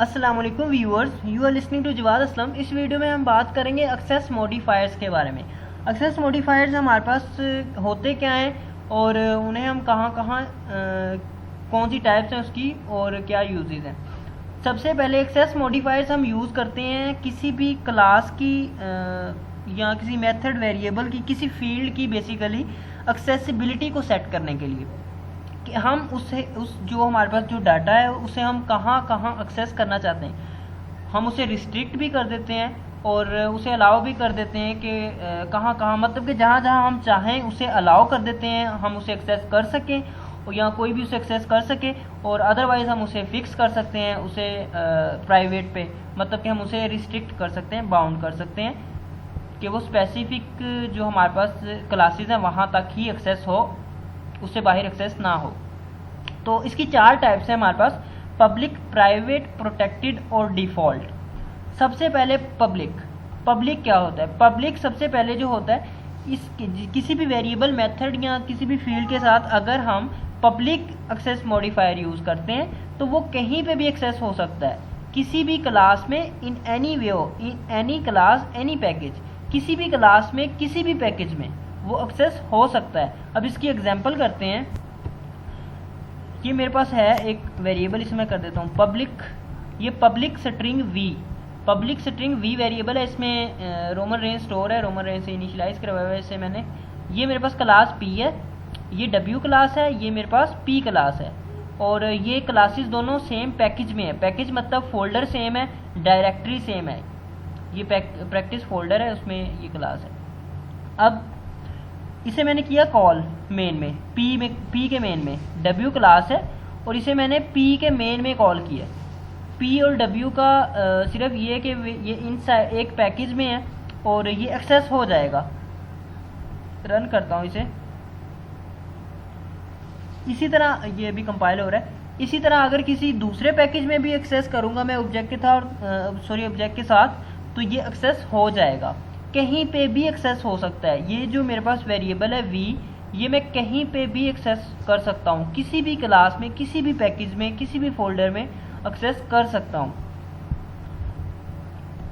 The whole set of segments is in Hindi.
अस्सलाम वालेकुम viewers, you are listening to Jawad Aslam. इस वीडियो में हम बात करेंगे एक्सेस मॉडिफायर्स के बारे में। एक्सेस मॉडिफायर्स हमारे पास होते क्या हैं और उन्हें हम कहाँ कौन सी टाइप्स हैं उसकी और क्या यूजेस हैं। सबसे पहले एक्सेस मॉडिफायर्स हम यूज़ करते हैं किसी भी क्लास की या किसी मेथड वेरिएबल की, किसी फील्ड की बेसिकली एक्सेसिबिलिटी को सेट करने के लिए कि हम उस जो हमारे पास जो डाटा है उसे हम कहाँ एक्सेस करना चाहते हैं। हम उसे रिस्ट्रिक्ट भी कर देते हैं और उसे अलाउ भी कर देते हैं कि कहाँ मतलब कि जहाँ हम चाहें उसे अलाउ कर देते हैं, हम उसे एक्सेस कर सकें और या कोई भी उसे एक्सेस कर सके। और अदरवाइज़ हम उसे फिक्स कर सकते हैं, उसे प्राइवेट पे, मतलब कि हम उसे रिस्ट्रिक्ट कर सकते हैं, बाउंड कर सकते हैं कि वो स्पेसिफिक जो हमारे पास क्लासेस हैं वहाँ तक ही एक्सेस हो, उससे बाहर एक्सेस ना हो। तो इसकी चार टाइप्स हैं हमारे पास: पब्लिक, प्राइवेट, प्रोटेक्टेड और डिफ़ॉल्ट। सबसे पहले पब्लिक क्या होता है? पब्लिक सबसे पहले जो होता है, इस किसी भी वेरिएबल मेथड या किसी भी फील्ड के साथ अगर हम पब्लिक एक्सेस मॉडिफायर यूज़ करते हैं तो वो कहीं पे भी एक्सेस हो सकता है, किसी भी क्लास में, in any way, in any class, any package, किसी भी क्लास में, किसी भी पैकेज में वो एक्सेस हो सकता है। अब इसकी एग्जांपल करते हैं। ये मेरे पास है एक वेरिएबल, इसमें कर देता हूँ पब्लिक। ये पब्लिक स्ट्रिंग वी वेरिएबल है, इसमें रोमन रेंज स्टोर है, रोमन रेंज से इनिशियलाइज करवाया हुआ है इसे मैंने। ये मेरे पास क्लास पी है, ये डब्ल्यू क्लास है, ये मेरे पास पी क्लास है और ये क्लासेस दोनों सेम पैकेज में है। पैकेज मतलब फोल्डर सेम है, डायरेक्टरी सेम है। ये प्रैक्टिस फोल्डर है, उसमें ये क्लास है। अब इसे मैंने किया कॉल मेन में, पी के मेन में। डब्ल्यू क्लास है और इसे मैंने पी के मेन में कॉल किया। पी और डब्ल्यू का सिर्फ ये कि ये इनसाइड एक पैकेज में है और ये एक्सेस हो जाएगा। रन करता हूँ इसे। इसी तरह ये भी कंपाइल हो रहा है। इसी तरह अगर किसी दूसरे पैकेज में भी एक्सेस करूँगा मैं ऑब्जेक्ट के साथ, तो ये एक्सेस हो जाएगा। कहीं पे भी एक्सेस हो सकता है। ये जो मेरे पास वेरिएबल है वी, ये मैं कहीं पे भी एक्सेस कर सकता हूँ, किसी भी क्लास में, किसी भी पैकेज में, किसी भी फोल्डर में एक्सेस कर सकता हूँ।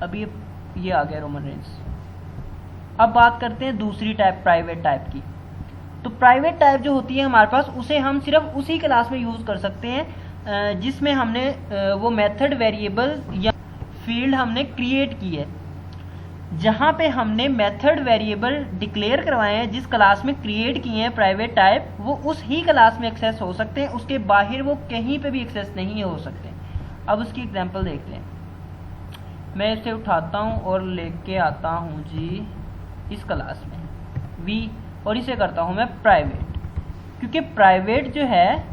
अब ये आ गया रोमन रेंज। अब बात करते हैं दूसरी टाइप, प्राइवेट टाइप की। तो प्राइवेट टाइप जो होती है हमारे पास, उसे हम सिर्फ उसी क्लास में यूज़ कर सकते हैं जिसमें हमने वो मेथड वेरिएबल या फील्ड हमने क्रिएट की है। जहाँ पे हमने मेथड वेरिएबल डिक्लेयर करवाए हैं, जिस क्लास में क्रिएट किए हैं प्राइवेट टाइप, वो उस ही क्लास में एक्सेस हो सकते हैं, उसके बाहर वो कहीं पे भी एक्सेस नहीं हो सकते। अब उसकी एग्जांपल देखते हैं। मैं इसे उठाता हूँ और लेके आता हूँ जी इस क्लास में वी, और इसे करता हूँ मैं प्राइवेट, क्योंकि प्राइवेट जो है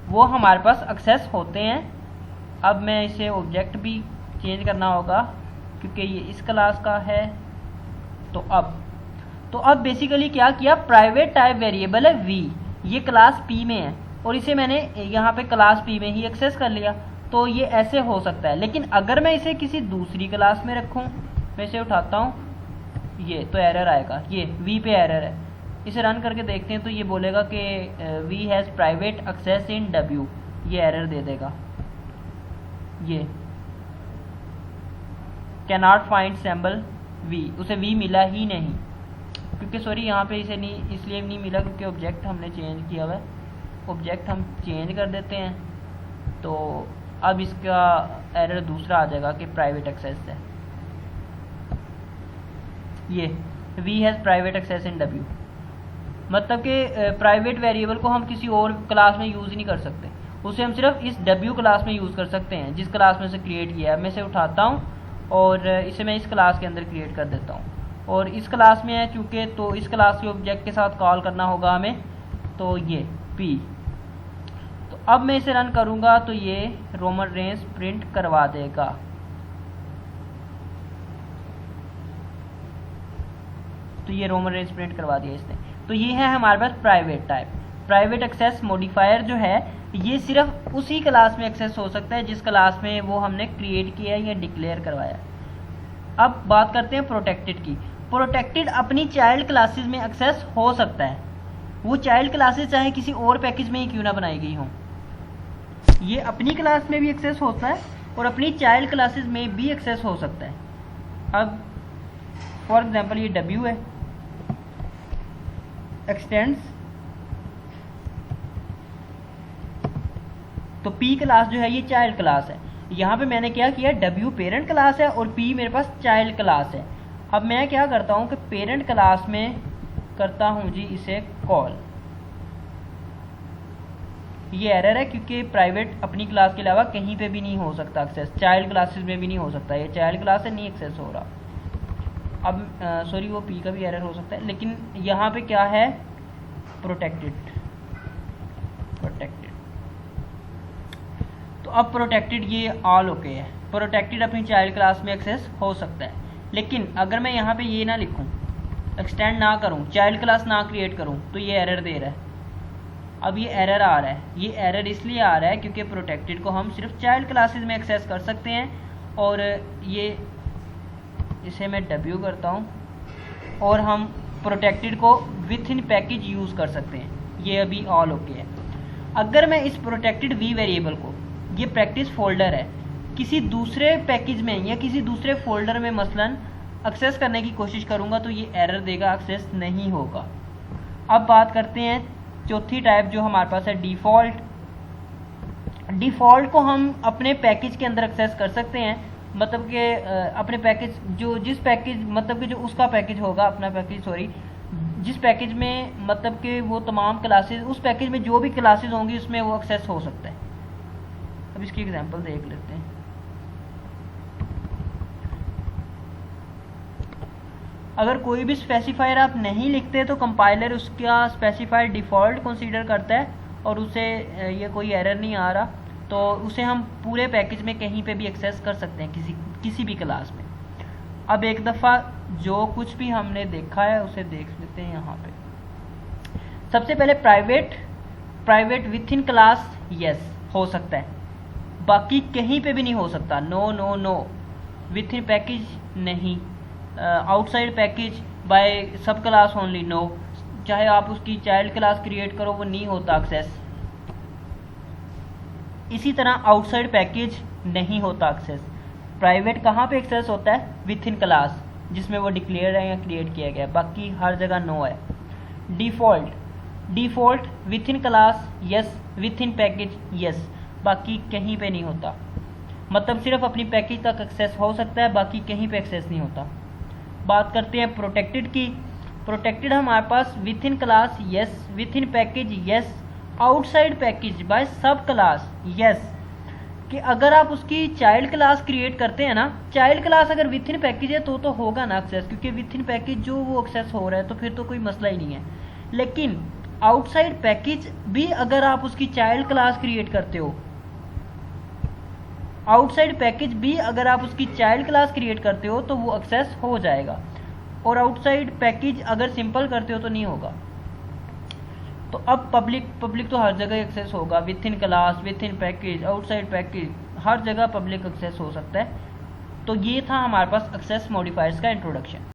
वो हमारे पास एक्सेस होते हैं। अब मैं इसे ऑब्जेक्ट भी चेंज करना होगा क्योंकि ये इस क्लास का है। तो अब बेसिकली क्या किया, प्राइवेट टाइप वेरिएबल है वी, ये क्लास पी में है और इसे मैंने यहाँ पे क्लास पी में ही एक्सेस कर लिया। तो ये ऐसे हो सकता है। लेकिन अगर मैं इसे किसी दूसरी क्लास में रखूँ, मैं इसे उठाता हूँ, ये तो एरर आएगा, ये वी पे एरर है। इसे रन करके देखते हैं तो ये बोलेगा कि v has private access in W, ये एरर दे देगा। ये कैनॉट फाइंड सिंबल वी, उसे वी मिला ही नहीं, क्योंकि सॉरी यहाँ पे इसे नहीं, इसलिए नहीं मिला क्योंकि ऑब्जेक्ट हमने चेंज किया हुआ है। ऑब्जेक्ट हम चेंज कर देते हैं तो अब इसका एरर दूसरा आ जाएगा कि प्राइवेट एक्सेस है। ये v has private access in W, मतलब कि प्राइवेट वेरिएबल को हम किसी और क्लास में यूज़ नहीं कर सकते, उसे हम सिर्फ इस डब्ल्यू क्लास में यूज़ कर सकते हैं जिस क्लास में से क्रिएट किया है। मैं इसे उठाता हूँ और इसे मैं इस क्लास के अंदर क्रिएट कर देता हूँ और इस क्लास में है चूँकि, तो इस क्लास के ऑब्जेक्ट के साथ कॉल करना होगा हमें। तो ये पी, तो अब मैं इसे रन करूँगा तो ये रोमन रेंज प्रिंट करवा देगा। तो ये रोमन रेंज प्रिंट करवा दिया इसने। तो ये है हमारे पास private type. Private access modifier जो है ये सिर्फ उसी क्लास में एक्सेस हो सकता है जिस क्लास में वो हमने क्रिएट किया है या डिक्लेयर करवाया। अब बात करते हैं प्रोटेक्टेड की। प्रोटेक्टेड अपनी चाइल्ड क्लासेस में एक्सेस हो सकता है, वो चाइल्ड क्लासेस चाहे किसी और पैकेज में ही क्यों ना बनाई गई हों। ये अपनी क्लास में भी एक्सेस होता है और अपनी चाइल्ड क्लासेस में भी एक्सेस हो सकता है। अब फॉर एग्जांपल ये W है, एक्सटेंड्स, तो P क्लास जो है ये चाइल्ड क्लास है। यहाँ पे मैंने क्या किया, W पेरेंट क्लास है और P मेरे पास चाइल्ड क्लास है। अब मैं क्या करता हूँ कि पेरेंट क्लास में करता हूँ जी इसे कॉल। ये एरर है क्योंकि प्राइवेट अपनी क्लास के अलावा कहीं पे भी नहीं हो सकता एक्सेस, चाइल्ड क्लासेस में भी नहीं हो सकता। ये चाइल्ड क्लास है, नहीं एक्सेस हो रहा। अब सॉरी वो P का भी एरर हो सकता है, लेकिन यहाँ पे क्या है, प्रोटेक्टेड। तो अब प्रोटेक्टेड ये ऑल ओके है, प्रोटेक्टेड अपनी चाइल्ड क्लास में एक्सेस हो सकता है। लेकिन अगर मैं यहाँ पे ये ना लिखूँ, एक्सटेंड ना करूँ, चाइल्ड क्लास ना क्रिएट करूँ, तो ये एरर दे रहा है। अब ये एरर आ रहा है, ये एरर इसलिए आ रहा है क्योंकि प्रोटेक्टेड को हम सिर्फ चाइल्ड क्लासेस में एक्सेस कर सकते हैं। और ये इसे मैं W करता हूँ और हम प्रोटेक्टेड को विथ इन पैकेज यूज़ कर सकते हैं। ये अभी ऑल ओके है। अगर मैं इस प्रोटेक्टेड V वेरिएबल को, ये प्रैक्टिस फोल्डर है, किसी दूसरे पैकेज में या किसी दूसरे फोल्डर में मसलन एक्सेस करने की कोशिश करूँगा तो ये एरर देगा, एक्सेस नहीं होगा। अब बात करते हैं चौथी टाइप जो हमारे पास है डिफ़ॉल्ट। डिफ़ॉल्ट को हम अपने पैकेज के अंदर एक्सेस कर सकते हैं, मतलब कि अपने पैकेज जो जिस पैकेज मतलब कि जो उसका पैकेज होगा, अपना पैकेज सॉरी, जिस पैकेज में मतलब कि वो तमाम क्लासेस, उस पैकेज में जो भी क्लासेस होंगी उसमें वो एक्सेस हो सकता है। अब इसकी एग्जांपल देख लेते हैं। अगर कोई भी स्पेसिफायर आप नहीं लिखते तो कंपाइलर उसका स्पेसिफायर डिफ़ॉल्ट कंसीडर करता है और उसे ये कोई एरर नहीं आ रहा, तो उसे हम पूरे पैकेज में कहीं पे भी एक्सेस कर सकते हैं, किसी भी क्लास में। अब एक दफ़ा जो कुछ भी हमने देखा है उसे देख लेते हैं। यहाँ पे सबसे पहले private with in class yes हो सकता है, बाकी कहीं पे भी नहीं हो सकता। No no no. Within package नहीं, outside package by subclass only no. चाहे आप उसकी चाइल्ड क्लास क्रिएट करो वो नहीं होता एक्सेस। इसी तरह आउटसाइड पैकेज नहीं होता एक्सेस। प्राइवेट कहाँ पे एक्सेस होता है, विथ इन क्लास जिसमें वो डिक्लेयर है या क्रिएट किया गया है, बाकी हर जगह नो है। Default with in class yes, within package yes, बाकी कहीं पे नहीं होता। मतलब सिर्फ अपनी पैकेज तक एक्सेस हो सकता है, बाकी कहीं पे एक्सेस नहीं होता। बात करते हैं प्रोटेक्टेड की। प्रोटेक्टेड हमारे पास within class yes, within package yes, outside package by subclass yes. कि अगर आप उसकी चाइल्ड क्लास क्रिएट करते हैं ना, चाइल्ड क्लास अगर विथ इन पैकेज है तो होगा ना एक्सेस, क्योंकि विथ इन पैकेज जो वो एक्सेस हो रहा है तो फिर तो कोई मसला ही नहीं है। लेकिन आउटसाइड पैकेज भी अगर आप उसकी चाइल्ड क्लास क्रिएट करते हो, आउटसाइड पैकेज भी अगर आप उसकी चाइल्ड क्लास क्रिएट करते हो तो वो एक्सेस हो जाएगा, और आउटसाइड पैकेज अगर सिंपल करते हो तो नहीं होगा। तो अब पब्लिक तो हर जगह एक्सेस होगा, within class, within package, outside package, हर जगह पब्लिक एक्सेस हो सकता है। तो ये था हमारे पास एक्सेस मॉडिफायर्स का इंट्रोडक्शन।